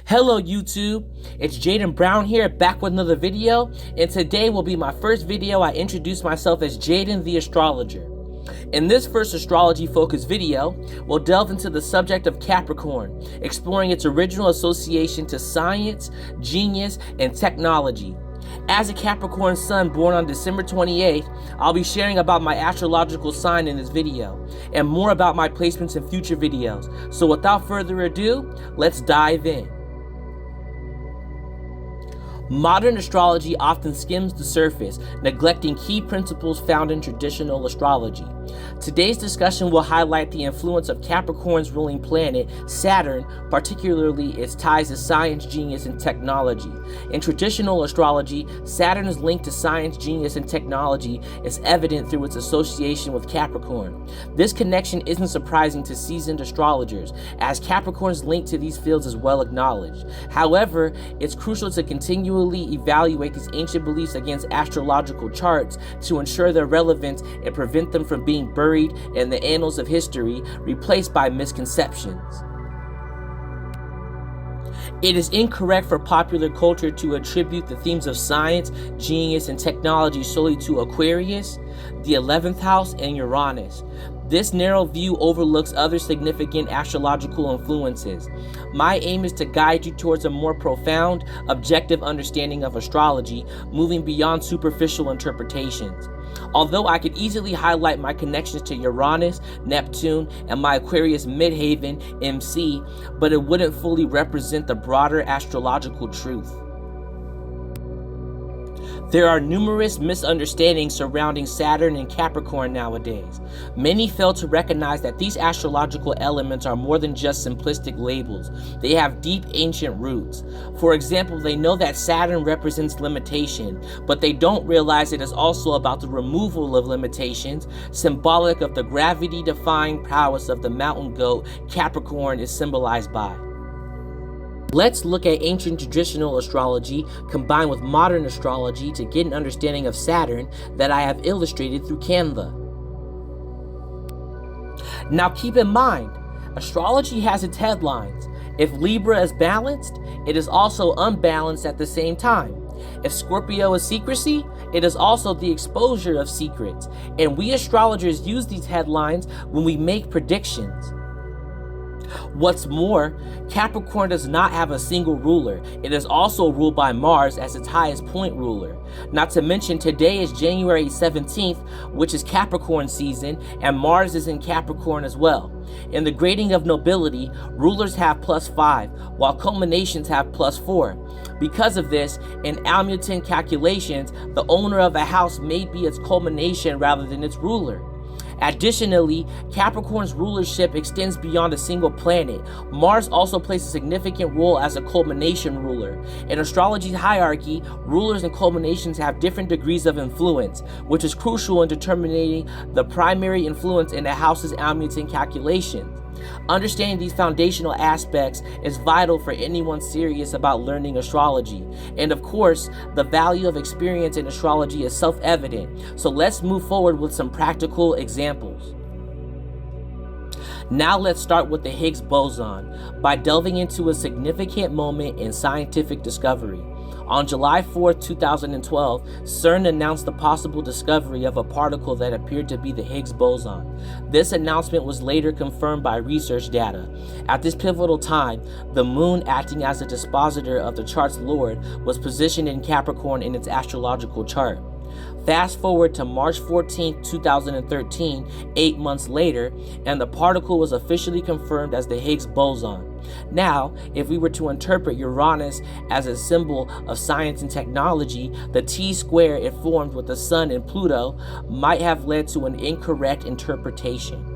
Hello YouTube, it's Jayden Brown here, back with another video, and today will be my first video I introduce myself as Jayden-The-Astrologer. In this first astrology-focused video, we'll delve into the subject of Capricorn, exploring its original association to science, genius, and technology. As a Capricorn sun born on December 28th, I'll be sharing about my astrological sign in this video, and more about my placements in future videos. So without further ado, let's dive in. Modern astrology often skims the surface, neglecting key principles found in traditional astrology. Today's discussion will highlight the influence of Capricorn's ruling planet, Saturn, particularly its ties to science, genius, and technology. In traditional astrology, Saturn's link to science, genius, and technology is evident through its association with Capricorn. This connection isn't surprising to seasoned astrologers, as Capricorn's link to these fields is well acknowledged. However, it's crucial to continually evaluate these ancient beliefs against astrological charts to ensure their relevance and prevent them from being buried in the annals of history, replaced by misconceptions. It is incorrect for popular culture to attribute the themes of science, genius, and technology solely to Aquarius, the 11th house, and Uranus. This narrow view overlooks other significant astrological influences. My aim is to guide you towards a more profound, objective understanding of astrology, moving beyond superficial interpretations. Although I could easily highlight my connections to Uranus, Neptune, and my Aquarius midhaven, MC, but it wouldn't fully represent the broader astrological truth. There are numerous misunderstandings surrounding Saturn and Capricorn nowadays. Many fail to recognize that these astrological elements are more than just simplistic labels. They have deep ancient roots. For example, they know that Saturn represents limitation, but they don't realize it is also about the removal of limitations, symbolic of the gravity-defying prowess of the mountain goat Capricorn is symbolized by. Let's look at ancient traditional astrology combined with modern astrology to get an understanding of Saturn that I have illustrated through Canva. Now keep in mind, astrology has its headlines. If Libra is balanced, it is also unbalanced at the same time. If Scorpio is secrecy, it is also the exposure of secrets. And we astrologers use these headlines when we make predictions. What's more, Capricorn does not have a single ruler. It is also ruled by Mars as its highest point ruler. Not to mention, today is January 17th, which is Capricorn season, and Mars is in Capricorn as well. In the grading of nobility, rulers have +5, while culminations have +4. Because of this, in Almutin calculations, the owner of a house may be its culmination rather than its ruler. Additionally, Capricorn's rulership extends beyond a single planet. Mars also plays a significant role as a culmination ruler. In astrology's hierarchy, rulers and culminations have different degrees of influence, which is crucial in determining the primary influence in a house's Almutin calculations. Understanding these foundational aspects is vital for anyone serious about learning astrology. And of course, the value of experience in astrology is self-evident. So let's move forward with some practical examples. Now let's start with the Higgs boson by delving into a significant moment in scientific discovery. On July 4, 2012, CERN announced the possible discovery of a particle that appeared to be the Higgs boson. This announcement was later confirmed by research data. At this pivotal time, the moon, acting as a dispositor of the chart's lord, was positioned in Capricorn in its astrological chart. Fast forward to March 14, 2013, 8 months later, and the particle was officially confirmed as the Higgs boson. Now, if we were to interpret Uranus as a symbol of science and technology, the T-square it formed with the Sun and Pluto might have led to an incorrect interpretation.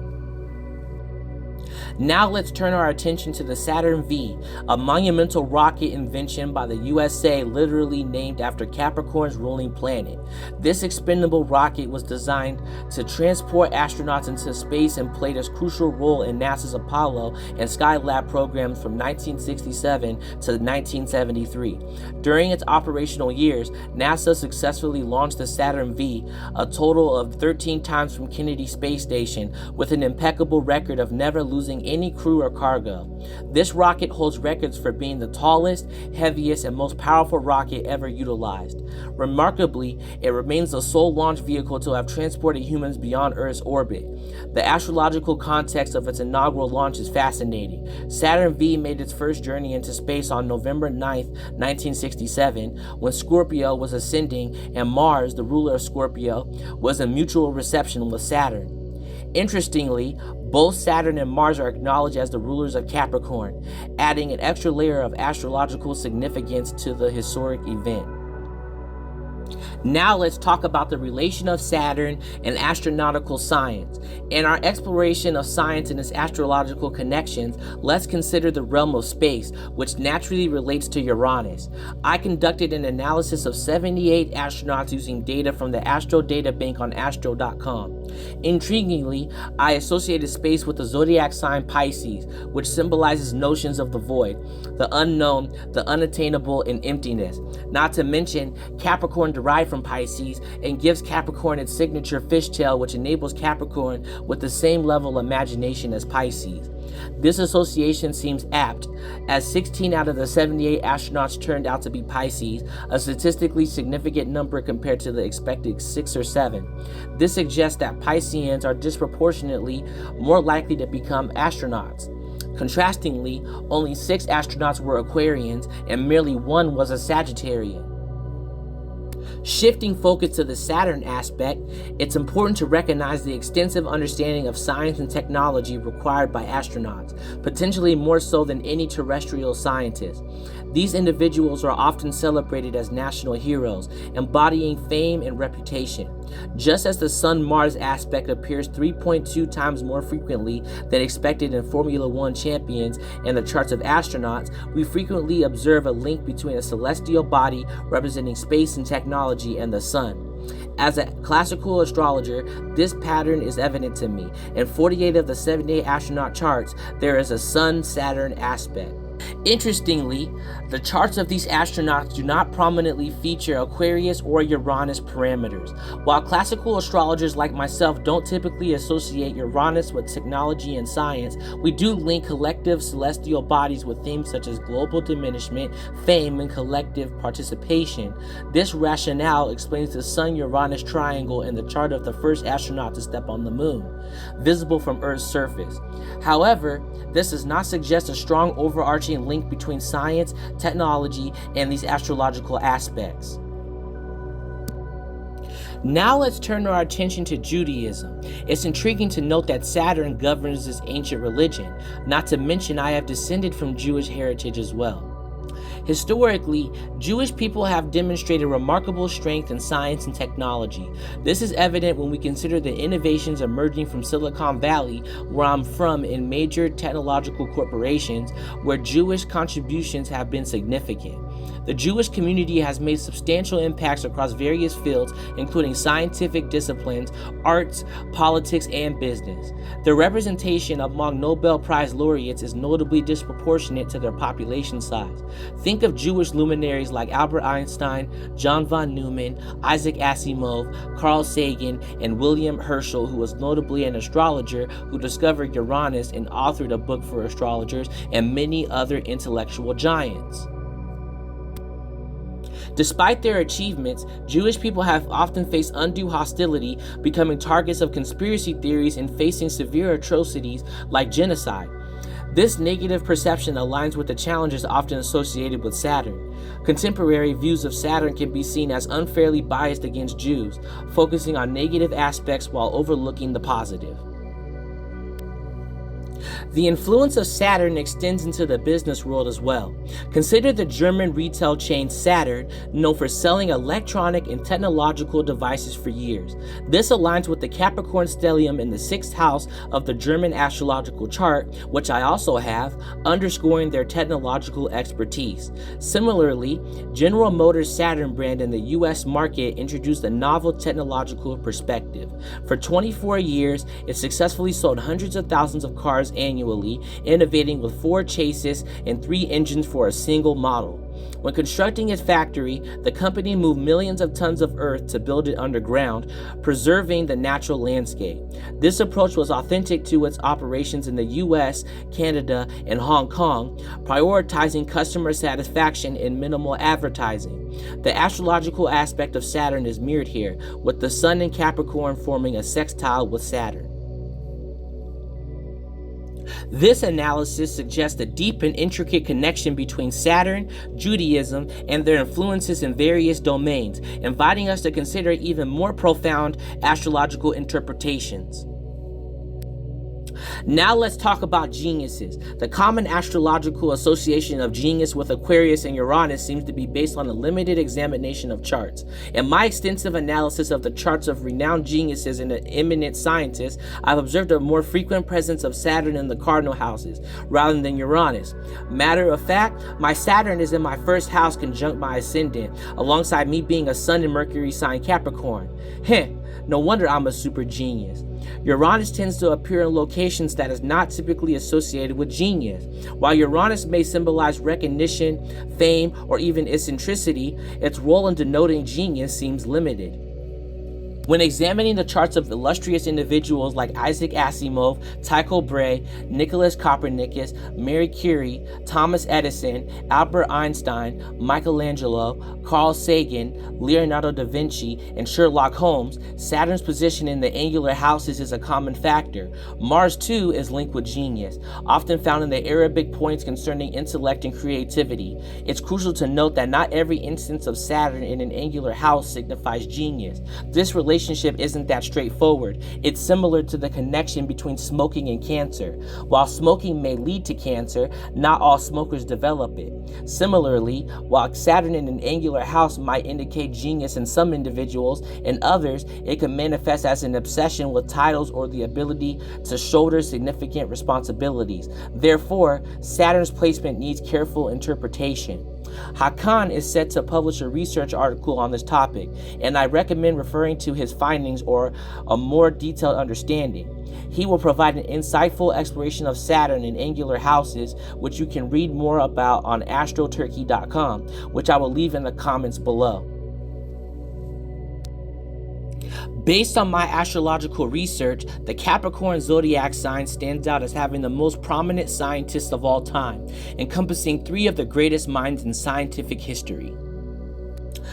Now let's turn our attention to the Saturn V, a monumental rocket invention by the USA literally named after Capricorn's ruling planet. This expendable rocket was designed to transport astronauts into space and played a crucial role in NASA's Apollo and Skylab programs from 1967 to 1973. During its operational years, NASA successfully launched the Saturn V a total of 13 times from Kennedy Space Station, with an impeccable record of never losing carrying any crew or cargo. This rocket holds records for being the tallest, heaviest, and most powerful rocket ever utilized. Remarkably, it remains the sole launch vehicle to have transported humans beyond Earth's orbit. The astrological context of its inaugural launch is fascinating. Saturn V made its first journey into space on November 9, 1967, when Scorpio was ascending and Mars, the ruler of Scorpio, was in mutual reception with Saturn. Interestingly, both Saturn and Mars are acknowledged as the rulers of Capricorn, adding an extra layer of astrological significance to the historic event. Now let's talk about the relation of Saturn and astronautical science. In our exploration of science and its astrological connections, let's consider the realm of space, which naturally relates to Uranus. I conducted an analysis of 78 astronauts using data from the Astro Data Bank on astro.com. Intriguingly, I associated space with the zodiac sign Pisces, which symbolizes notions of the void, the unknown, the unattainable, and emptiness. Not to mention, Capricorn derived from Pisces and gives Capricorn its signature fishtail, which enables Capricorn with the same level of imagination as Pisces. This association seems apt, as 16 out of the 78 astronauts turned out to be Pisces, a statistically significant number compared to the expected 6 or 7. This suggests that Pisceans are disproportionately more likely to become astronauts. Contrastingly, only 6 astronauts were Aquarians and merely 1 was a Sagittarian. Shifting focus to the Saturn aspect, it's important to recognize the extensive understanding of science and technology required by astronauts, potentially more so than any terrestrial scientist. These individuals are often celebrated as national heroes, embodying fame and reputation. Just as the Sun-Mars aspect appears 3.2 times more frequently than expected in Formula One champions and the charts of astronauts, we frequently observe a link between a celestial body representing space and technology and the sun. As a classical astrologer, this pattern is evident to me. In 48 of the 78 astronaut charts, there is a Sun-Saturn aspect. Interestingly, the charts of these astronauts do not prominently feature Aquarius or Uranus parameters. While classical astrologers like myself don't typically associate Uranus with technology and science, we do link collective celestial bodies with themes such as global diminishment, fame, and collective participation. This rationale explains the Sun-Uranus triangle in the chart of the first astronaut to step on the moon, visible from Earth's surface. However, this does not suggest a strong overarching link between science, technology, and these astrological aspects. Now let's turn our attention to Judaism. It's intriguing to note that Saturn governs this ancient religion, not to mention I have descended from Jewish heritage as well. Historically, Jewish people have demonstrated remarkable strength in science and technology. This is evident when we consider the innovations emerging from Silicon Valley, where I'm from, in major technological corporations, where Jewish contributions have been significant. The Jewish community has made substantial impacts across various fields, including scientific disciplines, arts, politics, and business. Their representation among Nobel Prize laureates is notably disproportionate to their population size. Think of Jewish luminaries like Albert Einstein, John von Neumann, Isaac Asimov, Carl Sagan, and William Herschel, who was notably an astrologer who discovered Uranus and authored a book for astrologers, and many other intellectual giants. Despite their achievements, Jewish people have often faced undue hostility, becoming targets of conspiracy theories and facing severe atrocities like genocide. This negative perception aligns with the challenges often associated with Saturn. Contemporary views of Saturn can be seen as unfairly biased against Jews, focusing on negative aspects while overlooking the positive. The influence of Saturn extends into the business world as well. Consider the German retail chain Saturn, known for selling electronic and technological devices for years. This aligns with the Capricorn stellium in the 6th house of the German astrological chart, which I also have, underscoring their technological expertise. Similarly, General Motors' Saturn brand in the US market introduced a novel technological perspective. For 24 years, it successfully sold hundreds of thousands of cars annually, innovating with 4 chassis and 3 engines for a single model. When constructing its factory, the company moved millions of tons of earth to build it underground, preserving the natural landscape. This approach was authentic to its operations in the US, Canada, and Hong Kong, prioritizing customer satisfaction and minimal advertising. The astrological aspect of Saturn is mirrored here, with the Sun in Capricorn forming a sextile with Saturn. This analysis suggests a deep and intricate connection between Saturn, Judaism, and their influences in various domains, inviting us to consider even more profound astrological interpretations. Now let's talk about geniuses. The common astrological association of genius with Aquarius and Uranus seems to be based on a limited examination of charts. In my extensive analysis of the charts of renowned geniuses and eminent scientists, I've observed a more frequent presence of Saturn in the cardinal houses rather than Uranus. Matter of fact, my Saturn is in my first house conjunct my ascendant, alongside me being a Sun and Mercury sign Capricorn. No wonder I'm a super genius. Uranus tends to appear in locations that is not typically associated with genius. While Uranus may symbolize recognition, fame, or even eccentricity, its role in denoting genius seems limited. When examining the charts of illustrious individuals like Isaac Asimov, Tycho Brahe, Nicholas Copernicus, Marie Curie, Thomas Edison, Albert Einstein, Michelangelo, Carl Sagan, Leonardo da Vinci, and Sherlock Holmes, Saturn's position in the angular houses is a common factor. Mars, too, is linked with genius, often found in the Arabic points concerning intellect and creativity. It's crucial to note that not every instance of Saturn in an angular house signifies genius. This relationship isn't that straightforward. It's similar to the connection between smoking and cancer. While smoking may lead to cancer, not all smokers develop it. Similarly, while Saturn in an angular house might indicate genius in some individuals, in others, it can manifest as an obsession with titles or the ability to shoulder significant responsibilities. Therefore, Saturn's placement needs careful interpretation. Hakan is set to publish a research article on this topic, and I recommend referring to his findings or a more detailed understanding. He will provide an insightful exploration of Saturn in angular houses, which you can read more about on astroturkey.com, which I will leave in the comments below. Based on my astrological research, the Capricorn zodiac sign stands out as having the most prominent scientists of all time, encompassing 3 of the greatest minds in scientific history.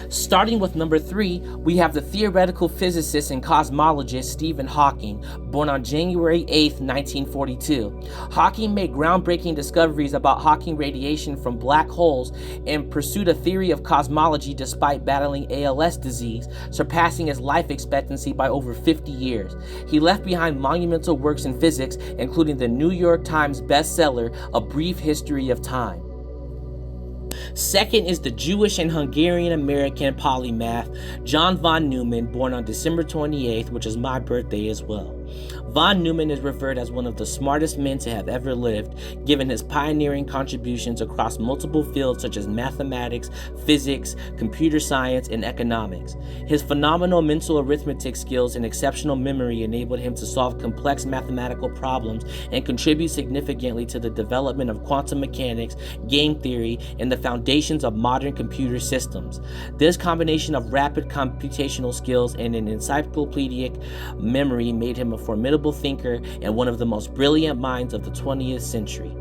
Starting with number 3, we have the theoretical physicist and cosmologist Stephen Hawking, born on January 8, 1942. Hawking made groundbreaking discoveries about Hawking radiation from black holes and pursued a theory of cosmology despite battling ALS disease, surpassing his life expectancy by over 50 years. He left behind monumental works in physics, including the New York Times bestseller, A Brief History of Time. Second is the Jewish and Hungarian-American polymath John von Neumann, born on December 28th, which is my birthday as well. Von Neumann is revered as one of the smartest men to have ever lived, given his pioneering contributions across multiple fields such as mathematics, physics, computer science, and economics. His phenomenal mental arithmetic skills and exceptional memory enabled him to solve complex mathematical problems and contribute significantly to the development of quantum mechanics, game theory, and the foundations of modern computer systems. This combination of rapid computational skills and an encyclopedic memory made him a formidable thinker and one of the most brilliant minds of the 20th century.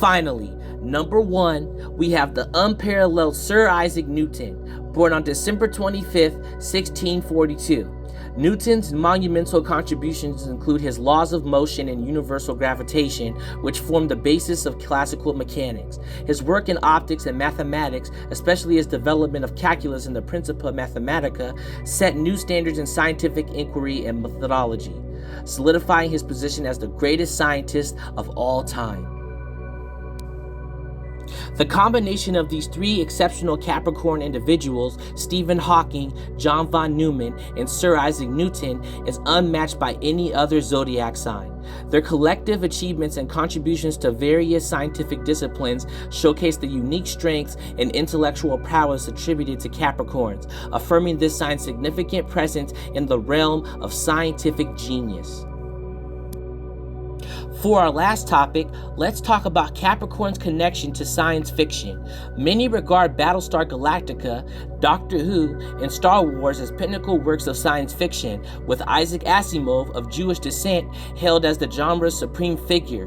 Finally, number 1, we have the unparalleled Sir Isaac Newton, born on December 25th, 1642. Newton's monumental contributions include his laws of motion and universal gravitation, which form the basis of classical mechanics. His work in optics and mathematics, especially his development of calculus and the Principia Mathematica, set new standards in scientific inquiry and methodology, solidifying his position as the greatest scientist of all time. The combination of these 3 exceptional Capricorn individuals, Stephen Hawking, John von Neumann, and Sir Isaac Newton, is unmatched by any other zodiac sign. Their collective achievements and contributions to various scientific disciplines showcase the unique strengths and intellectual prowess attributed to Capricorns, affirming this sign's significant presence in the realm of scientific genius. For our last topic, let's talk about Capricorn's connection to science fiction. Many regard Battlestar Galactica, Doctor Who, and Star Wars as pinnacle works of science fiction, with Isaac Asimov of Jewish descent hailed as the genre's supreme figure.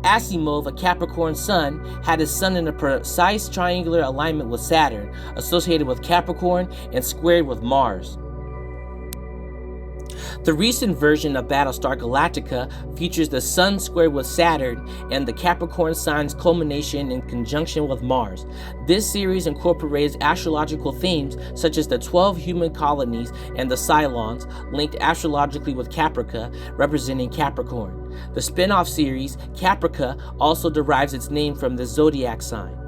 Asimov, a Capricorn sun, had his sun in a precise triangular alignment with Saturn, associated with Capricorn and squared with Mars. The recent version of Battlestar Galactica features the Sun squared with Saturn and the Capricorn sign's culmination in conjunction with Mars. This series incorporates astrological themes such as the 12 human colonies and the Cylons, linked astrologically with Caprica, representing Capricorn. The spin-off series, Caprica, also derives its name from the zodiac sign.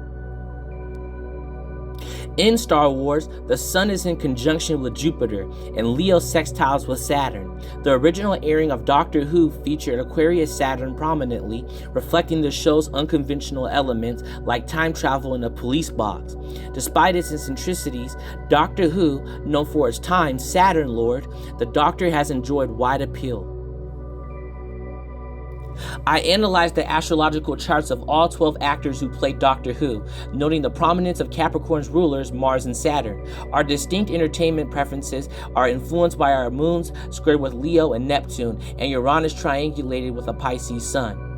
In Star Wars, the Sun is in conjunction with Jupiter, and Leo sextiles with Saturn. The original airing of Doctor Who featured Aquarius Saturn prominently, reflecting the show's unconventional elements like time travel in a police box. Despite its eccentricities, Doctor Who, known for its time Saturn Lord, the Doctor has enjoyed wide appeal. I analyzed the astrological charts of all 12 actors who played Doctor Who, noting the prominence of Capricorn's rulers, Mars and Saturn. Our distinct entertainment preferences are influenced by our moons squared with Leo and Neptune, and Uranus triangulated with a Pisces sun.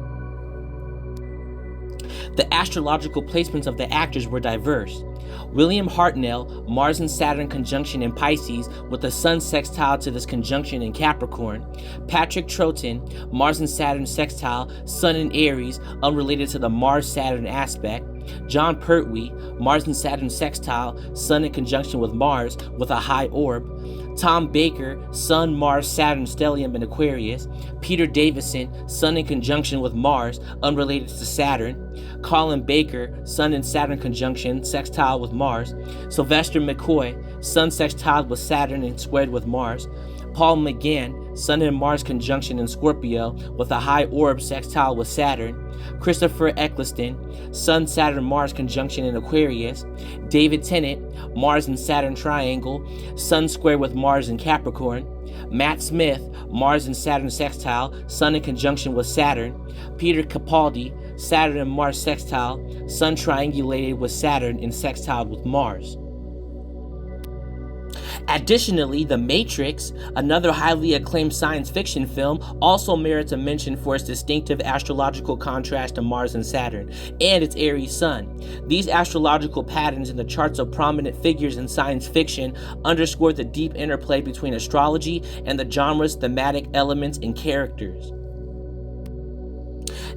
The astrological placements of the actors were diverse. William Hartnell, Mars and Saturn conjunction in Pisces with the Sun sextile to this conjunction in Capricorn. Patrick Troughton, Mars and Saturn sextile, Sun in Aries, unrelated to the Mars-Saturn aspect. John Pertwee, Mars and Saturn sextile, Sun in conjunction with Mars with a high orb. Tom Baker, Sun, Mars, Saturn stellium in Aquarius. Peter Davison, Sun in conjunction with Mars, unrelated to Saturn. Colin Baker, Sun and Saturn conjunction, sextile with Mars. Sylvester McCoy, Sun sextiled with Saturn and squared with Mars. Paul McGann, Sun and Mars conjunction in Scorpio with a high orb sextile with Saturn. Christopher Eccleston, Sun, Saturn, Mars conjunction in Aquarius. David Tennant, Mars and Saturn triangle, Sun squared with Mars in Capricorn. Matt Smith, Mars and Saturn sextile, Sun in conjunction with Saturn. Peter Capaldi, Saturn and Mars sextile, Sun triangulated with Saturn and sextiled with Mars. Additionally, The Matrix, another highly acclaimed science fiction film, also merits a mention for its distinctive astrological contrast to Mars and Saturn, and its Aries sun. These astrological patterns in the charts of prominent figures in science fiction underscore the deep interplay between astrology and the genre's thematic elements and characters.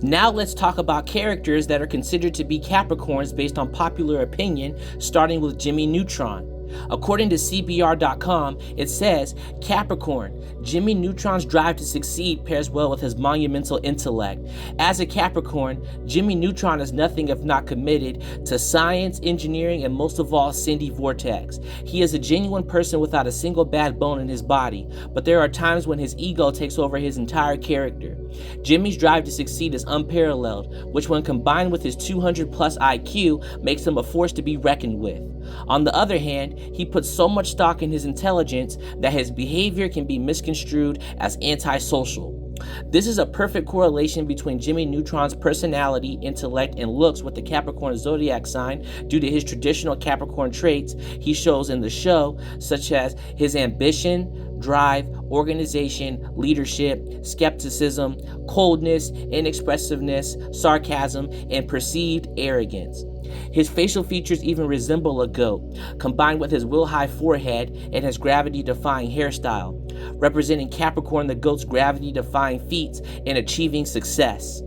Now let's talk about characters that are considered to be Capricorns based on popular opinion, starting with Jimmy Neutron. According to CBR.com, it says, Capricorn, Jimmy Neutron's drive to succeed pairs well with his monumental intellect. As a Capricorn, Jimmy Neutron is nothing if not committed to science, engineering, and most of all, Cindy Vortex. He is a genuine person without a single bad bone in his body, but there are times when his ego takes over his entire character. Jimmy's drive to succeed is unparalleled, which when combined with his 200 plus IQ makes him a force to be reckoned with. On the other hand, he puts so much stock in his intelligence that his behavior can be misconstrued as antisocial. This is a perfect correlation between Jimmy Neutron's personality, intellect, and looks with the Capricorn zodiac sign due to his traditional Capricorn traits he shows in the show, such as his ambition, drive, organization, leadership, skepticism, coldness, inexpressiveness, sarcasm, and perceived arrogance. His facial features even resemble a goat, combined with his will-high forehead and his gravity-defying hairstyle, representing Capricorn the goat's gravity-defying feats in achieving success.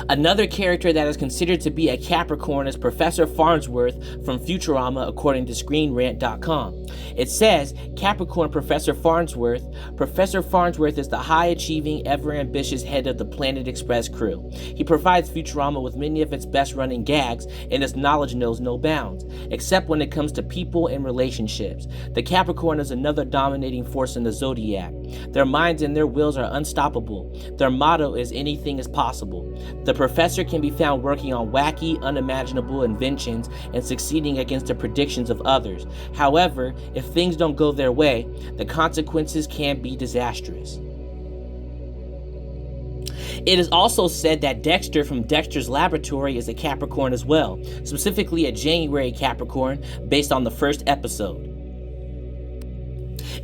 Another character that is considered to be a Capricorn is Professor Farnsworth from Futurama, according to ScreenRant.com. It says, Capricorn Professor Farnsworth. Professor Farnsworth is the high-achieving, ever-ambitious head of the Planet Express crew. He provides Futurama with many of its best-running gags, and his knowledge knows no bounds, except when it comes to people and relationships. The Capricorn is another dominating force in the zodiac. Their minds and their wills are unstoppable. Their motto is anything is possible. The professor can be found working on wacky, unimaginable inventions and succeeding against the predictions of others. However, if things don't go their way, the consequences can be disastrous. It is also said that Dexter from Dexter's Laboratory is a Capricorn as well, specifically a January Capricorn based on the first episode.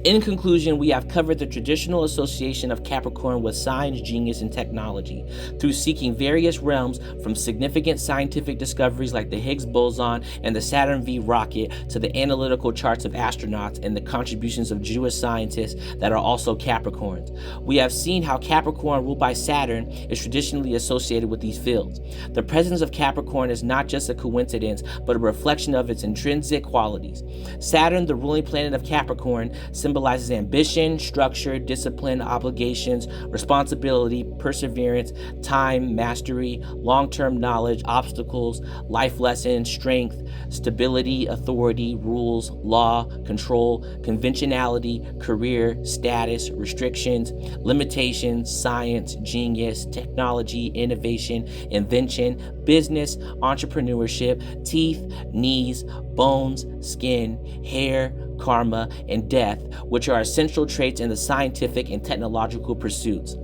In conclusion, we have covered the traditional association of Capricorn with science, genius, and technology through seeking various realms from significant scientific discoveries like the Higgs boson and the Saturn V rocket to the analytical charts of astronauts and the contributions of Jewish scientists that are also Capricorns. We have seen how Capricorn, ruled by Saturn, is traditionally associated with these fields. The presence of Capricorn is not just a coincidence, but a reflection of its intrinsic qualities. Saturn, the ruling planet of Capricorn, symbolizes ambition, structure, discipline, obligations, responsibility, perseverance, time, mastery, long-term knowledge, obstacles, life lessons, strength, stability, authority, rules, law, control, conventionality, career, status, restrictions, limitations, science, genius, technology, innovation, invention, business, entrepreneurship, teeth, knees, bones, skin, hair, karma, and death, which are essential traits in the scientific and technological pursuits.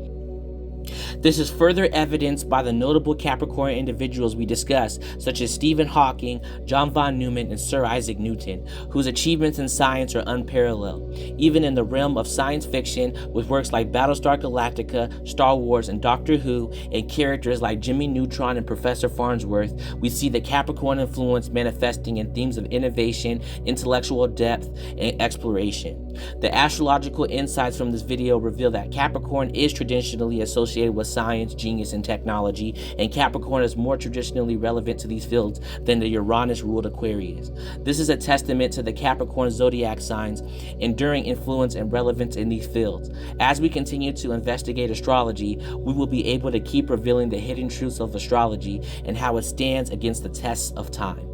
This is further evidenced by the notable Capricorn individuals we discussed, such as Stephen Hawking, John von Neumann, and Sir Isaac Newton, whose achievements in science are unparalleled. Even in the realm of science fiction, with works like Battlestar Galactica, Star Wars, and Doctor Who, and characters like Jimmy Neutron and Professor Farnsworth, we see the Capricorn influence manifesting in themes of innovation, intellectual depth, and exploration. The astrological insights from this video reveal that Capricorn is traditionally associated with science, genius, and technology, and Capricorn is more traditionally relevant to these fields than the Uranus-ruled Aquarius. This is a testament to the Capricorn zodiac signs' enduring influence and relevance in these fields. As we continue to investigate astrology, we will be able to keep revealing the hidden truths of astrology and how it stands against the tests of time.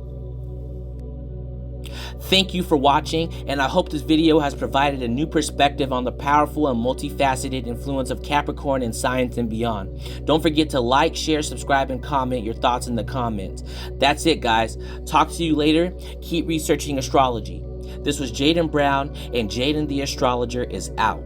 Thank you for watching, and I hope this video has provided a new perspective on the powerful and multifaceted influence of Capricorn in science and beyond. Don't forget to like, share, subscribe, and comment your thoughts in the comments. That's it, guys. Talk to you later. Keep researching astrology. This was Jayden Brown, and Jayden-The-Astrologer is out.